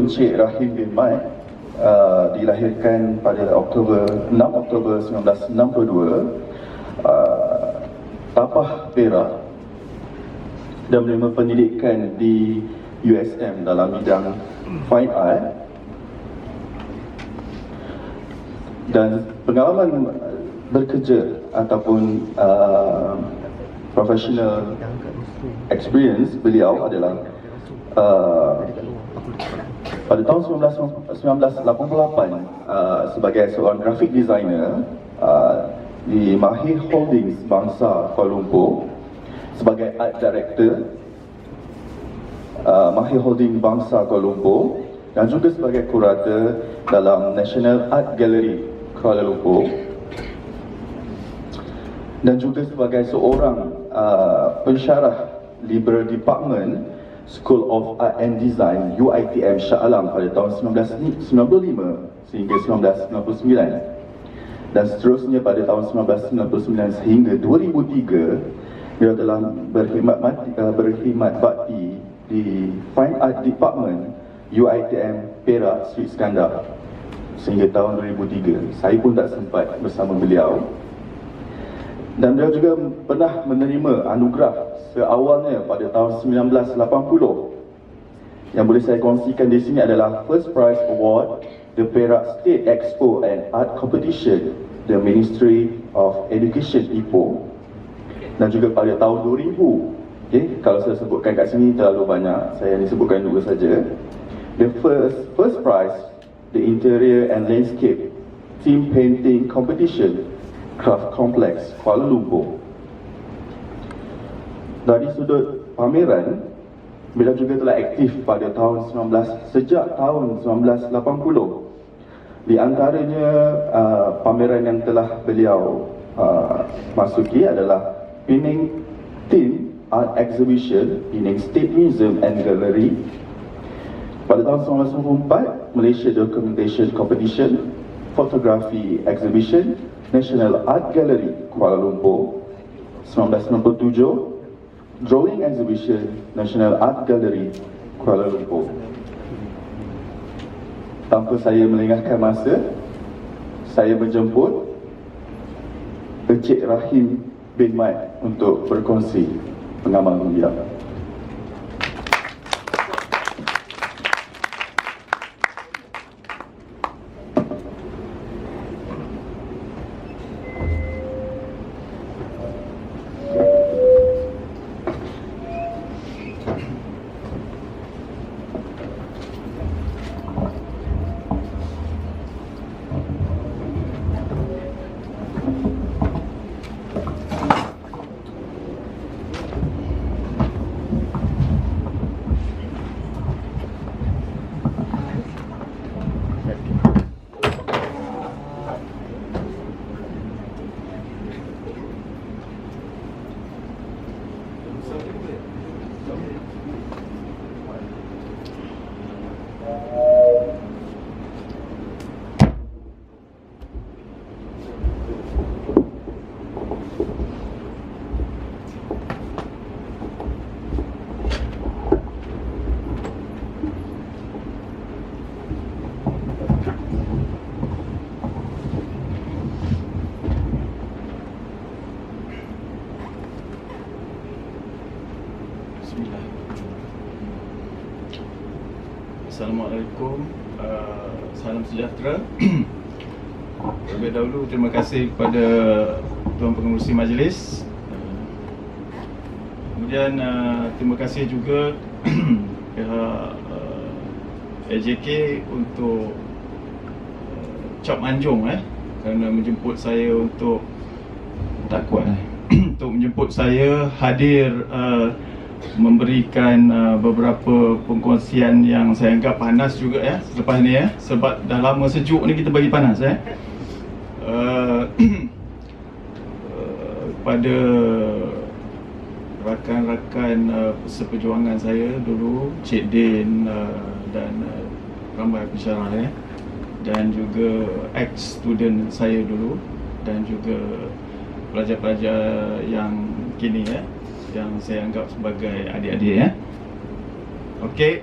Encik Rahim bin Mat dilahirkan pada 6 Oktober 1962, Tapah Perak, dan menerima pendidikan di USM dalam bidang Fine Art, dan pengalaman bekerja ataupun professional experience beliau adalah pada tahun 1988 sebagai seorang graphic designer di Mahir Holdings Bangsa Kuala Lumpur, sebagai art director Mahir Holdings Bangsa Kuala Lumpur, dan juga sebagai kurator dalam National Art Gallery Kuala Lumpur, dan juga sebagai seorang pensyarah Liberal Department School of Art and Design UiTM Shah Alam pada tahun 1995 sehingga 1999, dan seterusnya pada tahun 1999 sehingga 2003 dia telah berkhidmat bakti di Fine Art Department UiTM Perak Sri Iskandar sehingga tahun 2003. Saya pun tak sempat bersama beliau, dan beliau juga pernah menerima anugerah seawalnya pada tahun 1980. Yang boleh saya kongsikan di sini adalah First Prize Award, the Perak State Expo and Art Competition, the Ministry of Education Ipoh, dan juga pada tahun 2000. Kalau saya sebutkan kat sini terlalu banyak, saya hanya sebutkan dua saja. The first prize, the Interior and Landscape Team Painting Competition, Craft Complex Kuala Lumpur. Dari sudut pameran, beliau juga telah aktif pada sejak tahun 1980. Di antaranya pameran yang telah beliau masuki adalah Penang Tin Art Exhibition, Penang State Museum and Gallery. Pada tahun 1994, Malaysia Documentation Competition, Photography Exhibition, National Art Gallery Kuala Lumpur. 1997, Drawing Exhibition, National Art Gallery Kuala Lumpur. Tanpa saya melengahkan masa, saya menjemput Encik Rahim bin Mat untuk berkongsi pengalaman beliau. Assalamualaikum, salam sejahtera. Terlebih dahulu terima kasih kepada Tuan Pengerusi Majlis. Kemudian terima kasih juga pihak AJK untuk cap anjung kerana menjemput saya untuk untuk menjemput saya hadir memberikan beberapa pengkongsian yang saya anggap panas juga selepas ni sebab dah lama sejuk ni kita bagi panas pada rakan-rakan seperjuangan saya dulu, Cik Din dan ramai pensyarah dan juga ex-student saya dulu, dan juga pelajar-pelajar yang kini yang saya anggap sebagai adik-adik Okey.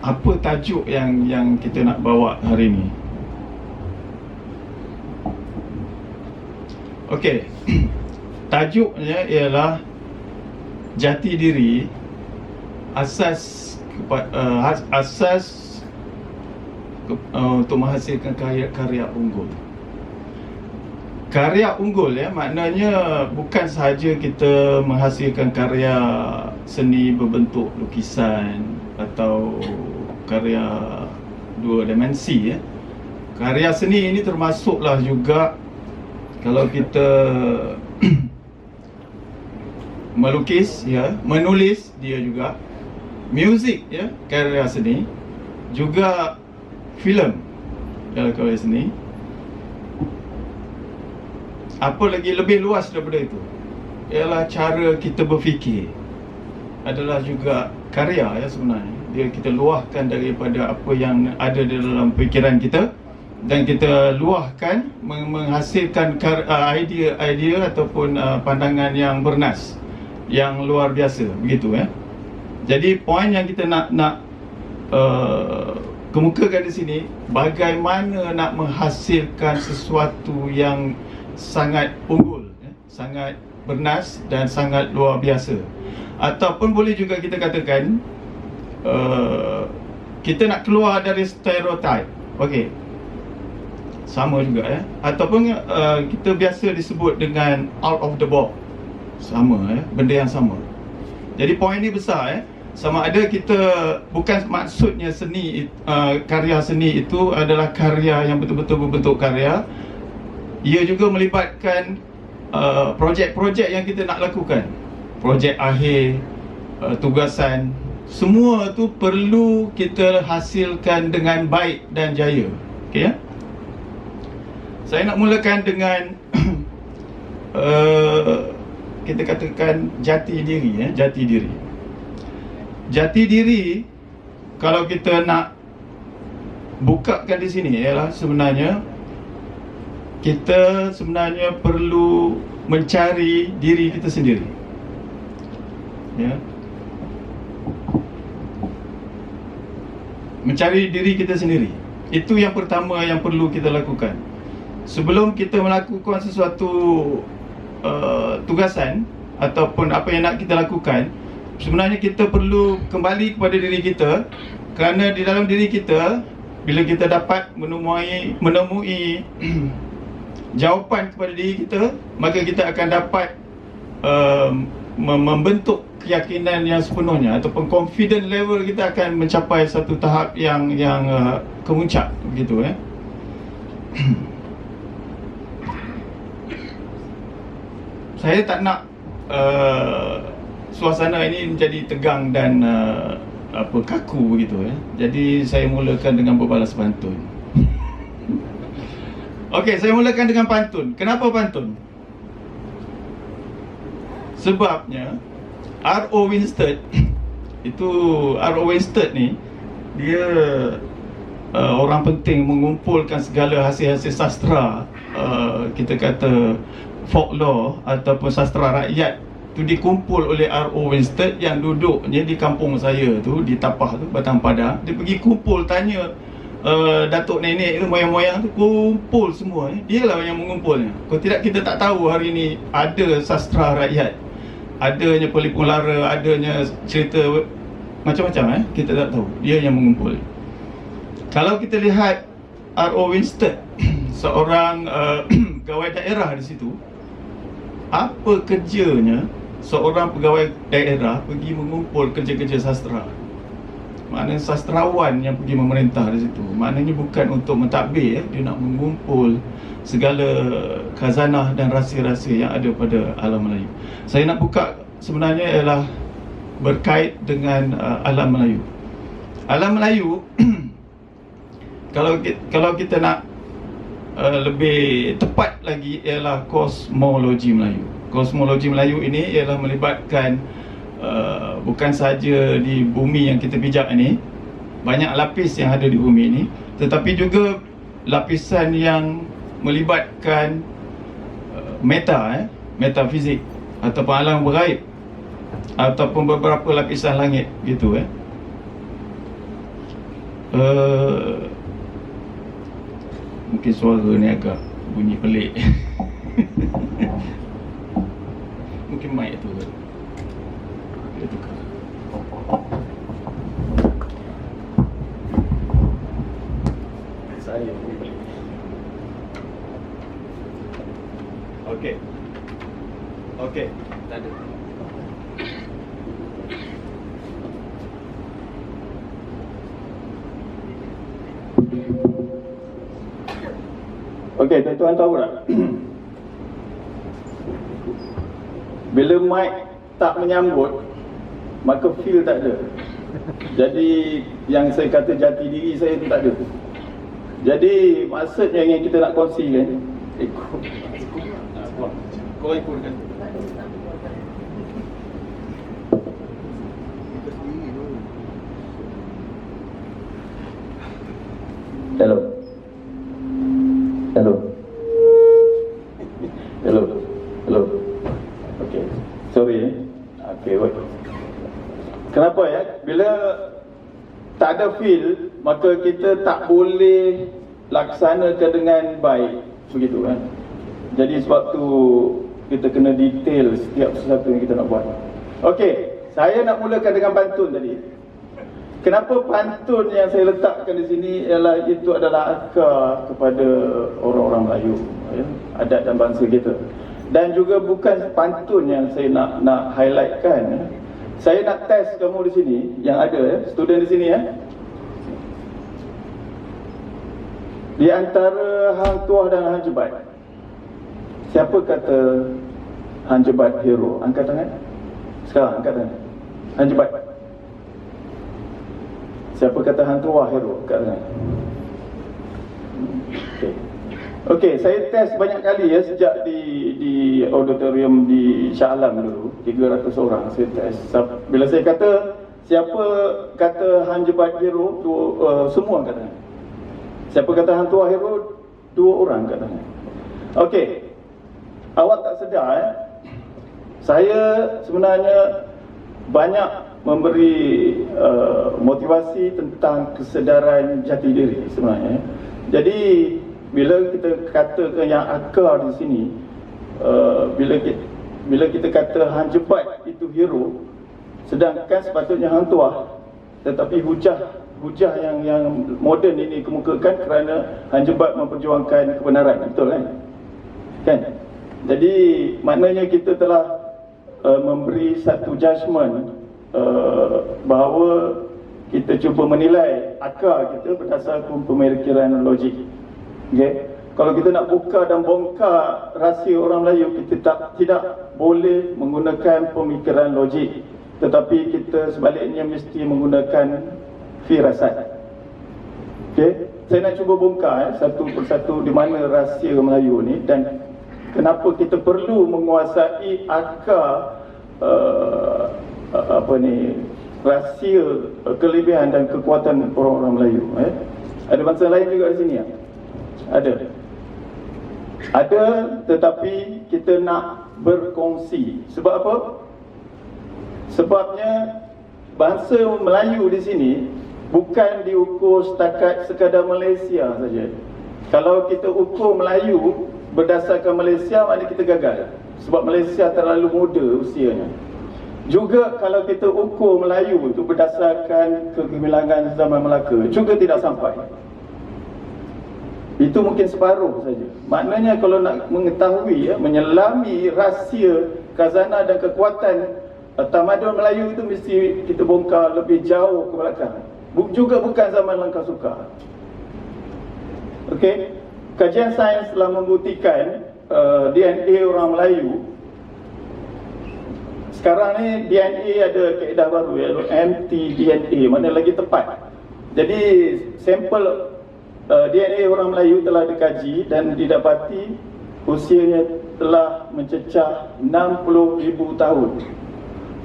apa tajuk yang kita nak bawa hari ni. Okey. Tajuknya ialah jati diri, asas untuk menghasilkan karya unggul. Karya unggul maknanya bukan sahaja kita menghasilkan karya seni berbentuk lukisan atau karya dua dimensi Karya seni ini termasuklah juga kalau kita melukis menulis dia juga, muzik karya seni, juga filem dalam karya seni. Apa lagi lebih luas daripada itu ialah cara kita berfikir adalah juga karya sebenarnya. Dia kita luahkan daripada apa yang ada di dalam fikiran kita dan kita luahkan menghasilkan idea ataupun pandangan yang bernas, yang luar biasa, begitu Jadi poin yang kita nak kemukakan di sini, bagaimana nak menghasilkan sesuatu yang sangat unggul, sangat bernas dan sangat luar biasa. Ataupun boleh juga kita katakan kita nak keluar dari stereotip. Okey, sama juga Ataupun kita biasa disebut dengan out of the box. Sama benda yang sama. Jadi poin ni besar sama ada kita, bukan maksudnya seni karya seni itu adalah karya yang betul-betul berbentuk karya. Ia juga melibatkan projek-projek yang kita nak lakukan, projek akhir, tugasan. Semua tu perlu kita hasilkan dengan baik dan jaya. Okey Saya nak mulakan dengan kita katakan jati diri jati diri. Jati diri kalau kita nak bukakan di sini ialah sebenarnya kita sebenarnya perlu mencari diri kita sendiri. Mencari diri kita sendiri. Itu yang pertama yang perlu kita lakukan. Sebelum kita melakukan sesuatu tugasan ataupun apa yang nak kita lakukan, sebenarnya kita perlu kembali kepada diri kita. Kerana di dalam diri kita, bila kita dapat menemui jawapan kepada diri kita, maka kita akan dapat membentuk keyakinan yang sepenuhnya, ataupun confident level kita akan mencapai satu tahap yang kemuncak, begitu Saya tak nak suasana ini menjadi tegang dan kaku begitu Jadi saya mulakan dengan berbalas pantun. Okey, saya mulakan dengan pantun. Kenapa pantun? Sebabnya R.O. Winstead itu, R.O. Winstead ni dia orang penting mengumpulkan segala hasil-hasil sastra, kita kata folklore ataupun sastra rakyat tu dikumpul oleh R.O. Winstead yang duduknya di kampung saya tu, di Tapah tu, Batang Padang. Dia pergi kumpul, tanya datuk nenek tu, moyang-moyang tu, kumpul semua. Dia lah yang mengumpulnya. Kalau tidak, kita tak tahu hari ni ada sastra rakyat, adanya pelipung lara, adanya cerita macam-macam kita tak tahu. Dia yang mengumpul. Kalau kita lihat R.O. Winstead seorang pegawai daerah di situ, apa kerjanya seorang pegawai daerah pergi mengumpul kerja-kerja sastra? Maknanya sastrawan yang pergi memerintah di situ. Maknanya bukan untuk mentadbir, dia nak mengumpul segala khazanah dan rahsia-rahsia yang ada pada alam Melayu. Saya nak buka sebenarnya ialah berkait dengan alam Melayu. Alam Melayu kalau kita nak lebih tepat lagi ialah kosmologi Melayu. Kosmologi Melayu ini ialah melibatkan bukan saja di bumi yang kita pijak ini, banyak lapis yang ada di bumi ini, tetapi juga lapisan yang melibatkan metafizik ataupun alam gaib, ataupun beberapa lapisan langit gitu Mungkin suara ni agak bunyi pelik. Mungkin mic tu dia tukar. Saya bunyi pelik. Okey. Okey, tak ada. Okey, tuan-tuan tahu tak? Bila mic tak menyambut, maka feel tak ada. Jadi yang saya kata jati diri saya tu tak ada. Jadi maksudnya yang kita nak kongsikan, Kau ikutkan. Hello. Hello. Hello. Hello. Okey. Sorry. Okey, wait. Kenapa ya? Bila tak ada feel, maka kita tak boleh laksanakan dengan baik. Begitu kan? Jadi sebab tu kita kena detail setiap sesuatu yang kita nak buat. Okey, saya nak mulakan dengan pantun tadi. Kenapa pantun yang saya letakkan di sini ialah itu adalah akar kepada orang-orang Melayu, ya, adat dan bangsa kita. Dan juga bukan pantun yang saya nak highlightkan. Ya. Saya nak test kamu di sini yang ada, ya, student di sini ya. Di antara Hang Tuah dan Hang Jebat, siapa kata Hang Jebat hero? Angkat tangan. Sekarang angkat tangan. Hang Jebat. Siapa kata Hang Tuah hero? Angkat tangan. Okey. Okey, saya test banyak kali ya sejak di auditorium di Shah Alam dulu, 300 orang saya test. Bila saya kata siapa kata Hang Jebat hero, semua angkat tangan. Siapa kata Hang Tuah hero? 2 orang angkat tangan. Okey. Awak tak sedar ya? Saya sebenarnya banyak memberi motivasi tentang kesedaran jati diri sebenarnya. Jadi bila kita katakan yang akar di sini, bila kita kata Hang Jebat itu hero, sedangkan sepatutnya Hang Tuah, tetapi hujah yang moden ini kemukakan kerana Hang Jebat memperjuangkan kebenaran, betul kan? Kan? Jadi maknanya kita telah memberi satu judgement bahawa kita cuba menilai akar kita berdasarkan pemikiran logik. Okay? Kalau kita nak buka dan bongkar rahsia orang Melayu, kita tidak boleh menggunakan pemikiran logik, tetapi kita sebaliknya mesti menggunakan firasat. Okay? Saya nak cuba bongkar satu persatu di mana rahsia Melayu ni dan kenapa kita perlu menguasai akar rahsia kelebihan dan kekuatan orang-orang Melayu. Ada bangsa lain juga di sini ya? Ada, tetapi kita nak berkongsi. Sebab apa? Sebabnya bangsa Melayu di sini bukan diukur setakat sekadar Malaysia saja. Kalau kita ukur Melayu berdasarkan Malaysia, maknanya kita gagal. Sebab Malaysia terlalu muda usianya. Juga kalau kita ukur Melayu itu berdasarkan kegemilangan zaman Melaka, juga tidak sampai. Itu mungkin separuh saja. Maknanya kalau nak mengetahui, menyelami rahsia, khazanah dan kekuatan tamadun Melayu itu mesti kita bongkar lebih jauh ke belakang. Juga bukan zaman Langkah Sukar. Okey. Kajian sains telah membuktikan DNA orang Melayu. Sekarang ni DNA ada kaedah baru, iaitu mtDNA, mana lagi tepat. Jadi sampel DNA orang Melayu telah dikaji dan didapati usianya telah mencecah 60,000 tahun.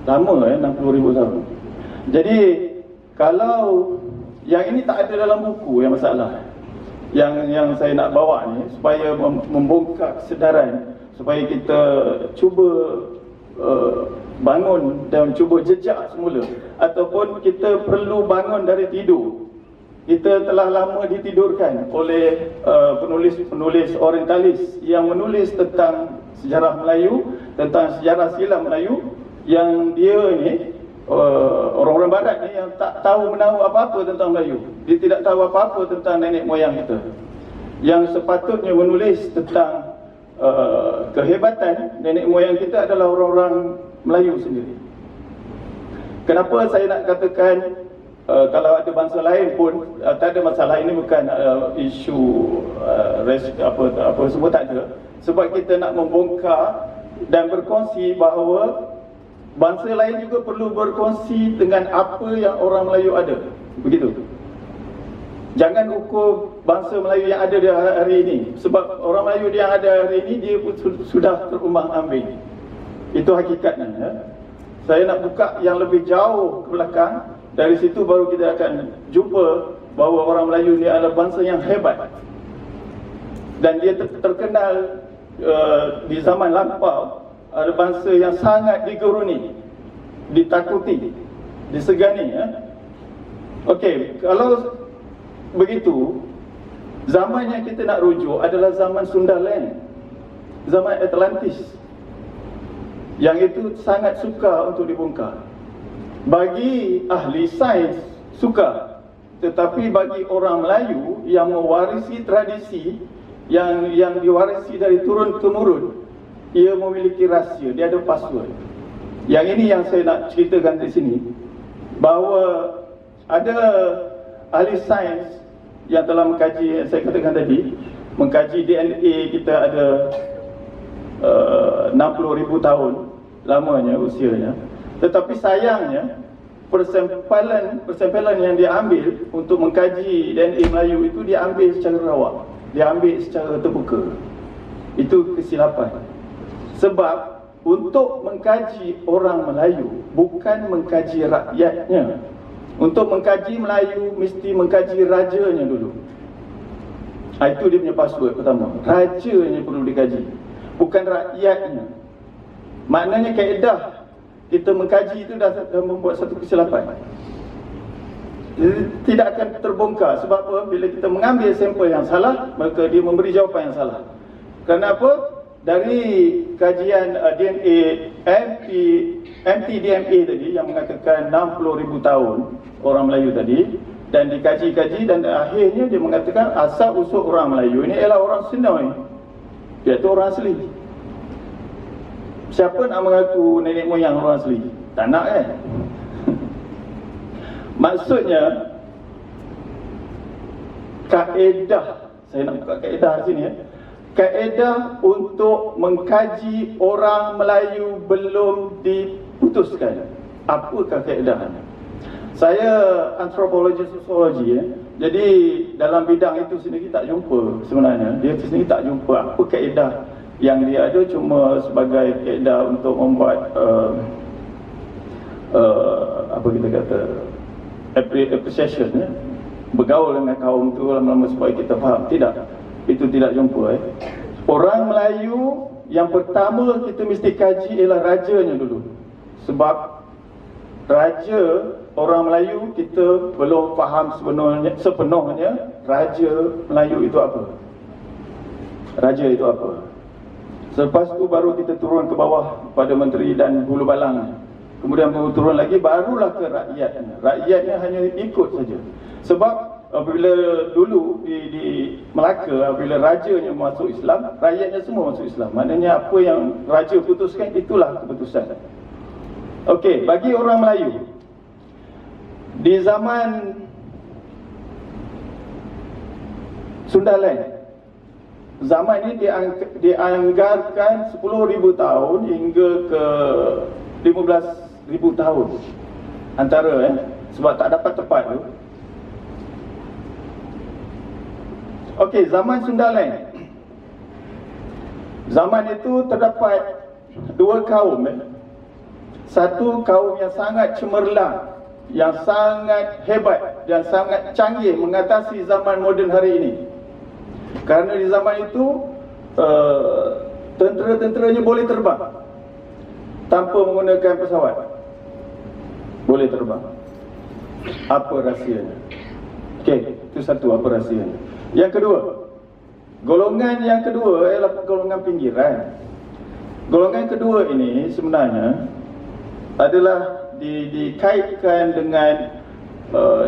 Lama 60,000 tahun. Jadi kalau yang ini tak ada dalam buku, yang masalah. Yang saya nak bawa ni supaya membongkar kesedaran, supaya kita cuba bangun dan cuba jejak semula, ataupun kita perlu bangun dari tidur. kita telah lama ditidurkan oleh penulis-penulis orientalis yang menulis tentang sejarah Melayu, tentang sejarah silam Melayu, yang dia ni orang-orang barat ni yang tak tahu menahu apa-apa tentang Melayu. Dia tidak tahu apa-apa tentang nenek moyang kita, yang sepatutnya menulis tentang kehebatan nenek moyang kita adalah orang-orang Melayu sendiri. Kenapa saya nak katakan kalau ada bangsa lain pun tak ada masalah, ini bukan isu apa semua, tak ada. Sebab kita nak membongkar dan berkongsi bahawa bangsa lain juga perlu berkongsi dengan apa yang orang Melayu ada. Begitu. Jangan ukur bangsa Melayu yang ada hari ini, sebab orang Melayu yang ada hari ini dia pun sudah terumbang-ambing. Itu hakikatnya, ya. Saya nak buka yang lebih jauh ke belakang. Dari situ baru kita akan jumpa bahawa orang Melayu ni adalah bangsa yang hebat. Dan dia terkenal di zaman lampau ada bangsa yang sangat digeruni, ditakuti, disegani, ya. Okey, kalau begitu, zaman yang kita nak rujuk adalah zaman Sundaland, zaman Atlantis, yang itu sangat sukar untuk dibongkar. Bagi ahli sains sukar, tetapi bagi orang Melayu yang mewarisi tradisi yang diwarisi dari turun temurun, ia memiliki rahsia, dia ada password. Yang ini yang saya nak ceritakan di sini, bahawa ada ahli sains yang telah mengkaji, yang saya katakan tadi, mengkaji DNA kita ada 60,000 tahun lamanya usianya. Tetapi sayangnya persempalan yang dia ambil untuk mengkaji DNA Melayu itu dia ambil secara rawak, dia ambil secara terbuka. Itu kesilapan. Sebab untuk mengkaji orang Melayu bukan mengkaji rakyatnya. Untuk mengkaji Melayu mesti mengkaji rajanya dulu. Itu dia punya password pertama. Rajanya perlu dikaji, bukan rakyatnya. Maknanya kaedah kita mengkaji itu dah membuat satu kesilapan. Tidak akan terbongkar. Sebab apa? Bila kita mengambil sampel yang salah, maka dia memberi jawapan yang salah. Kenapa? Dari kajian DNA mtDNA tadi yang mengatakan 60,000 tahun orang Melayu tadi, dan dikaji-kaji dan akhirnya dia mengatakan asal usul orang Melayu ini ialah orang Senoi, iaitu orang asli. Siapa nak mengaku nenek moyang orang asli? Tak nak, kan? Maksudnya kaedah, saya nak buka kaedah di sini, ya. Kaedah untuk mengkaji orang Melayu belum diputuskan. Apakah kaedahnya? Saya antropologi sosiologi, ya. Jadi dalam bidang itu sendiri tak jumpa sebenarnya. Dia sendiri tak jumpa apa kaedah yang dia ada, cuma sebagai kaedah untuk membuat apa kita kata appreciation, ya. Bergaul dengan kaum tu lama-lama supaya kita faham. Tidak, itu tidak jumpa. Orang Melayu yang pertama kita mesti kaji ialah rajanya dulu. Sebab raja orang Melayu kita belum faham sepenuhnya raja Melayu itu apa. Raja itu apa. Selepas tu baru kita turun ke bawah pada menteri dan hulu balang. Kemudian baru turun lagi, barulah ke rakyatnya. Rakyatnya hanya ikut saja. Sebab apabila dulu di Melaka, apabila rajanya masuk Islam, rakyatnya semua masuk Islam. Maknanya apa yang raja putuskan, itulah keputusan. Okey, bagi orang Melayu di zaman Sundaland, zaman ini dianggarkan 10,000 tahun hingga ke 15,000 tahun antara, sebab tak dapat tepat tu. Okey, zaman Sundaland, zaman itu terdapat dua kaum. Satu kaum yang sangat cemerlang, yang sangat hebat dan sangat canggih mengatasi zaman moden hari ini. Kerana di zaman itu tentera-tenteranya boleh terbang tanpa menggunakan pesawat. Boleh terbang. Apa rahsianya? Okey, itu satu apa rahsia. Yang kedua, golongan yang kedua ialah golongan pinggiran. Golongan kedua ini sebenarnya adalah dikaitkan dengan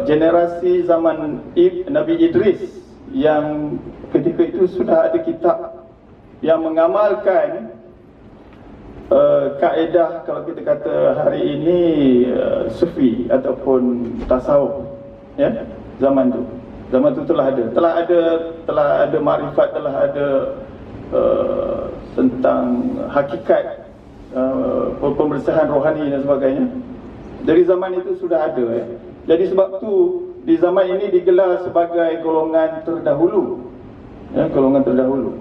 generasi zaman Nabi Idris, yang ketika itu sudah ada kitab yang mengamalkan kaedah, kalau kita kata hari ini sufi ataupun tasawuf, ya, zaman tu telah ada makrifat, telah ada tentang hakikat pembersihan rohani dan sebagainya. Dari zaman itu sudah ada, ya. Jadi sebab tu di zaman ini digelar sebagai golongan terdahulu, ya, golongan terdahulu.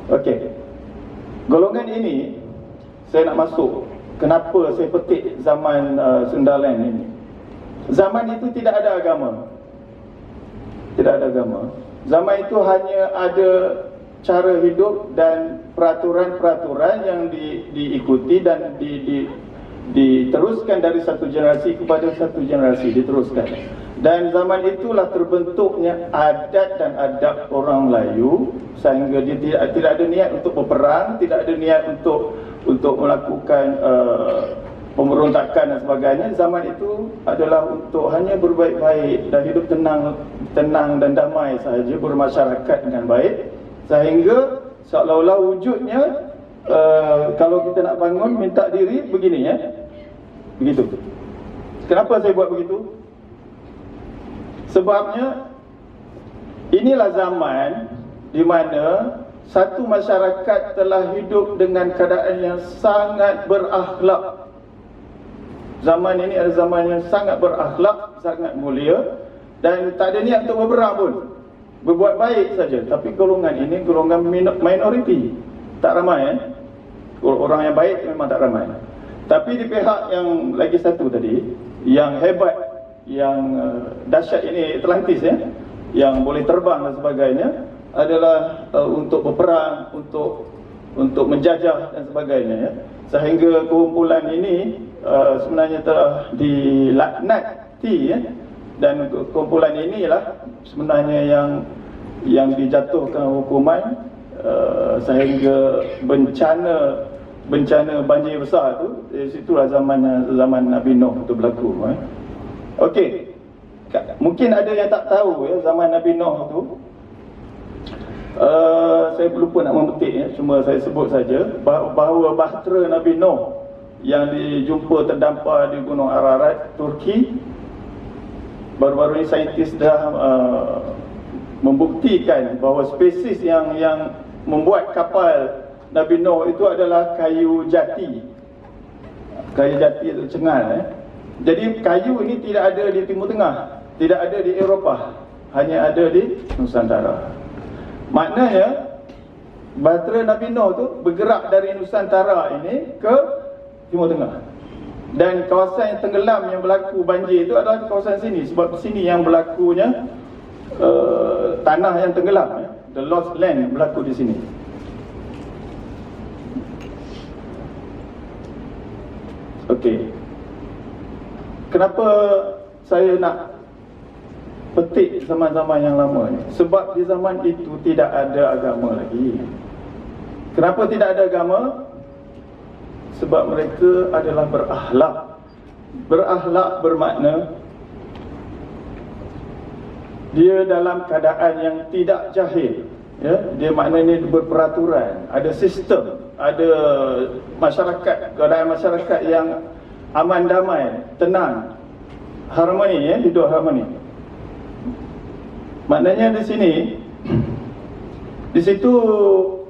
Okey, golongan ini saya nak masuk. Kenapa saya petik zaman Sundaland ini? Zaman itu tidak ada agama. Tidak ada agama. Zaman itu hanya ada cara hidup dan peraturan-peraturan yang diikuti dan diteruskan dari satu generasi kepada satu generasi, diteruskan. Dan zaman itulah terbentuknya adat dan adab orang Melayu, sehingga dia tidak ada niat untuk berperang, tidak ada niat untuk melakukan pemberontakan dan sebagainya. Zaman itu adalah untuk hanya berbaik-baik dan hidup tenang dan damai sahaja, bermasyarakat dengan baik, sehingga seolah-olah wujudnya kalau kita nak bangun minta diri begini, ya, begitu. Kenapa saya buat begitu? Sebabnya inilah zaman di mana satu masyarakat telah hidup dengan keadaan yang sangat berakhlak. Zaman ini adalah zaman yang sangat berakhlak, sangat mulia, dan tak ada niat untuk berperang pun, berbuat baik saja. Tapi golongan ini golongan minoriti, tak ramai, orang yang baik memang tak ramai. Tapi di pihak yang lagi satu tadi, yang hebat, yang dahsyat ini, Atlantis, ya, yang boleh terbang dan sebagainya, adalah untuk berperang, untuk menjajah dan sebagainya, ya. Sehingga kumpulan ini sebenarnya telah dilaknati, ya. Dan kumpulan inilah sebenarnya yang dijatuhkan hukuman sehingga bencana banjir besar tu, situlah zaman Nabi Nuh tu berlaku, ya. Okey, mungkin ada yang tak tahu, ya, zaman Nabi Nuh tu, saya lupa nak memetik, ya, cuma saya sebut saja bahawa bahtera Nabi Nuh yang dijumpa terdampar di Gunung Ararat, Turki, baru-baru ini saintis dah membuktikan bahawa spesies yang membuat kapal Nabi Nuh itu adalah kayu jati. Kayu jati itu cengal, ya. Jadi kayu ini tidak ada di Timur Tengah, tidak ada di Eropah, hanya ada di Nusantara. Maknanya bahtera Nabi Nuh tu bergerak dari Nusantara ini ke Timur Tengah. Dan kawasan yang tenggelam yang berlaku banjir itu adalah kawasan sini, sebab sini yang berlakunya tanah yang tenggelam, ya. The lost land berlaku di sini. Okey. Kenapa saya nak petik zaman-zaman yang lama ni? Sebab di zaman itu tidak ada agama lagi. Kenapa tidak ada agama? Sebab mereka adalah berakhlak. Berakhlak bermakna dia dalam keadaan yang tidak jahil, ya. Dia maknanya berperaturan, ada sistem, ada masyarakat, keadaan masyarakat yang aman damai, tenang, harmoni, ya, hidup harmoni. Maknanya di situ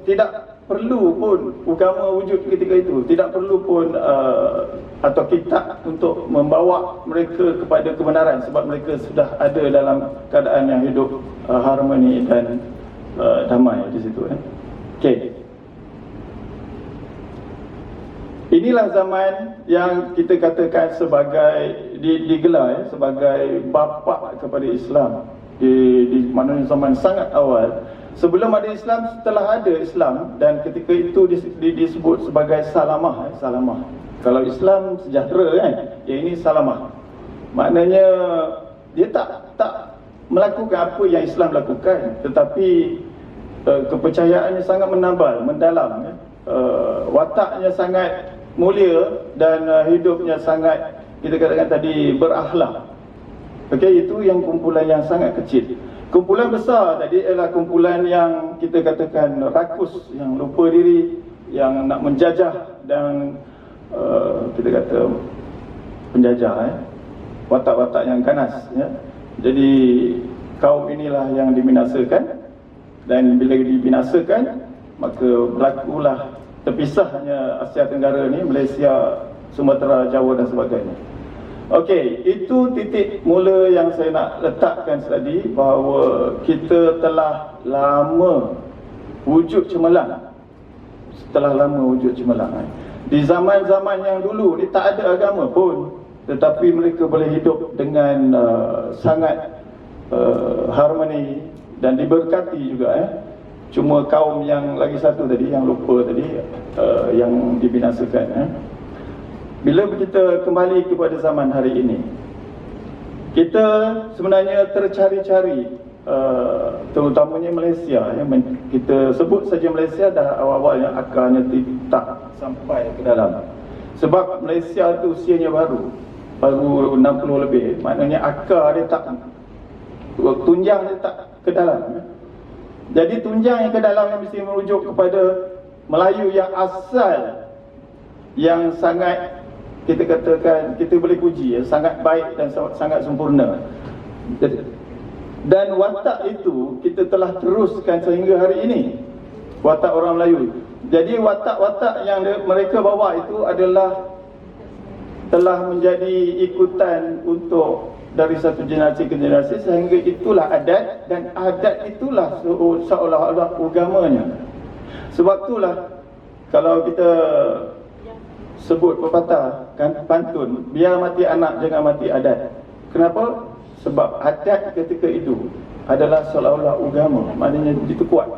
tidak perlu pun agama wujud ketika itu, tidak perlu pun atau kitab untuk membawa mereka kepada kebenaran, sebab mereka sudah ada dalam keadaan yang hidup harmoni dan damai di situ, ya. Okey. Inilah zaman yang kita katakan sebagai digelar, ya, sebagai bapa kepada Islam. Di mana zaman sangat awal, sebelum ada Islam, setelah ada Islam, dan ketika itu disebut sebagai salamah, ya, salamah. Kalau Islam sejahtera kan, yang ini salamah. Maknanya dia tak melakukan apa yang Islam lakukan, tetapi kepercayaannya sangat mendalam, wataknya sangat mulia dan hidupnya sangat, kita katakan tadi, berakhlak. Okey, itu yang kumpulan yang sangat kecil. Kumpulan besar tadi adalah kumpulan yang kita katakan rakus, yang lupa diri, yang nak menjajah dan kita kata penjajah, watak-watak yang ganas, ya. Jadi kaum inilah yang dibinasakan, dan bila dibinasakan maka berlakulah terpisahnya Asia Tenggara ni, Malaysia, Sumatera, Jawa dan sebagainya. Okey, itu titik mula yang saya nak letakkan tadi, bahawa kita telah lama wujud cemerlang. Setelah lama wujud cemerlang. Di zaman-zaman yang dulu ni tak ada agama pun, tetapi mereka boleh hidup dengan sangat harmoni dan diberkati juga. Cuma kaum yang lagi satu tadi, yang lupa tadi, yang dibinasakan. Bila kita kembali kepada zaman hari ini, kita sebenarnya tercari-cari, terutamanya Malaysia, kita sebut saja Malaysia dah awal-awalnya akarnya tak sampai ke dalam. Sebab Malaysia tu usianya baru 60 lebih, maknanya akar dia tak, tunjang dia tak ke dalam. Jadi tunjang yang ke dalam yang mesti merujuk kepada Melayu yang asal, yang sangat, kita katakan, kita boleh puji, sangat baik dan sangat sempurna. Dan watak itu kita telah teruskan sehingga hari ini, watak orang Melayu. Jadi watak-watak yang mereka bawa itu adalah telah menjadi ikutan untuk dari satu generasi ke generasi, sehingga itulah adat, dan adat itulah seolah-olah agamanya. Sebab itulah kalau kita sebut pepatah kan, pantun, biar mati anak jangan mati adat. Kenapa? Sebab adat ketika itu adalah seolah-olah agama, maknanya itu kuat.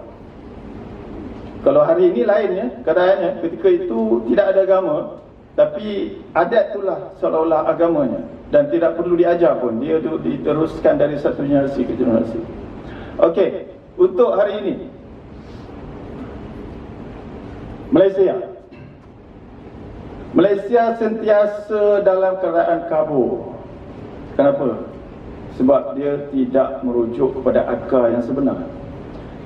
Kalau hari ini lainnya keadaannya, ketika itu tidak ada agama, tapi adat itulah seolah-olah agamanya, dan tidak perlu diajar pun, dia diteruskan dari satu generasi ke generasi. Okey, untuk hari ini Malaysia sentiasa dalam keadaan kabur. Kenapa? Sebab dia tidak merujuk kepada akar yang sebenar.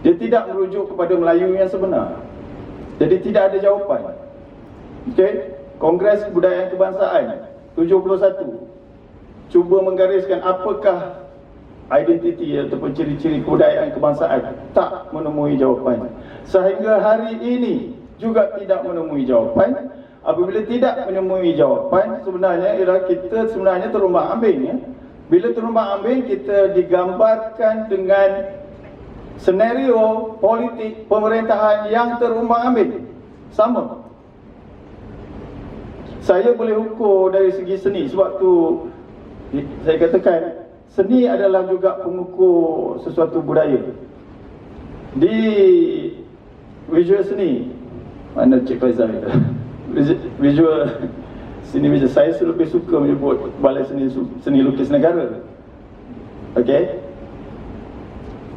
Dia tidak merujuk kepada Melayu yang sebenar. Jadi tidak ada jawapan. Okey, Kongres Kebudayaan Kebangsaan 71 cuba menggariskan apakah identiti ataupun ciri-ciri kebudayaan kebangsaan, tak menemui jawapan. Sehingga hari ini juga tidak menemui jawapan. Apabila tidak menemui jawapan, sebenarnya ialah kita sebenarnya terombang-ambing, ya. Bila terombang-ambing, kita digambarkan dengan senario politik pemerintahan yang terombang-ambing. Sama. Saya boleh ukur dari segi seni, sebab tu saya katakan seni adalah juga pengukur sesuatu budaya. Di visual seni, mana Cik Faizal itu? Visual seni visual, saya lebih suka menyebut Balai Seni Lukis Negara. Okey,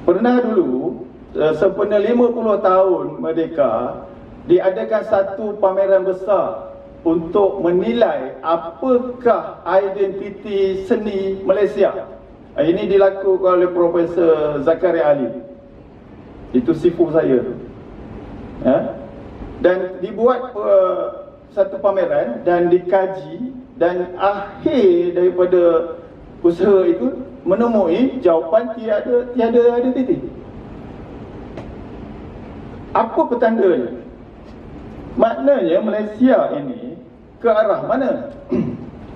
pernah dulu sempena 50 tahun merdeka, diadakan satu pameran besar untuk menilai apakah identiti seni Malaysia. Ini dilakukan oleh Profesor Zakaria Ali. Itu sifu saya, ya? Dan dibuat satu pameran dan dikaji, dan akhir daripada usaha itu menemui jawapan tiada identiti. Apa petandanya? Maknanya Malaysia ini ke arah mana?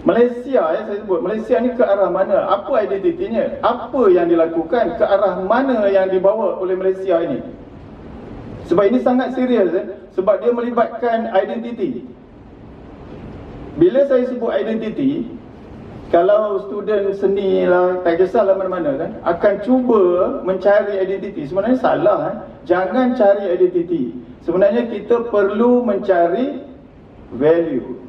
Malaysia, saya sebut Malaysia ni ke arah mana? Apa identitinya? Apa yang dilakukan? Ke arah mana yang dibawa oleh Malaysia ini? Sebab ini sangat serius, sebab dia melibatkan identiti. Bila saya sebut identiti, kalau student seni lah, tak kisahlah mana-mana kan, akan cuba mencari identiti. Sebenarnya salah. Jangan cari identiti. Sebenarnya kita perlu mencari value.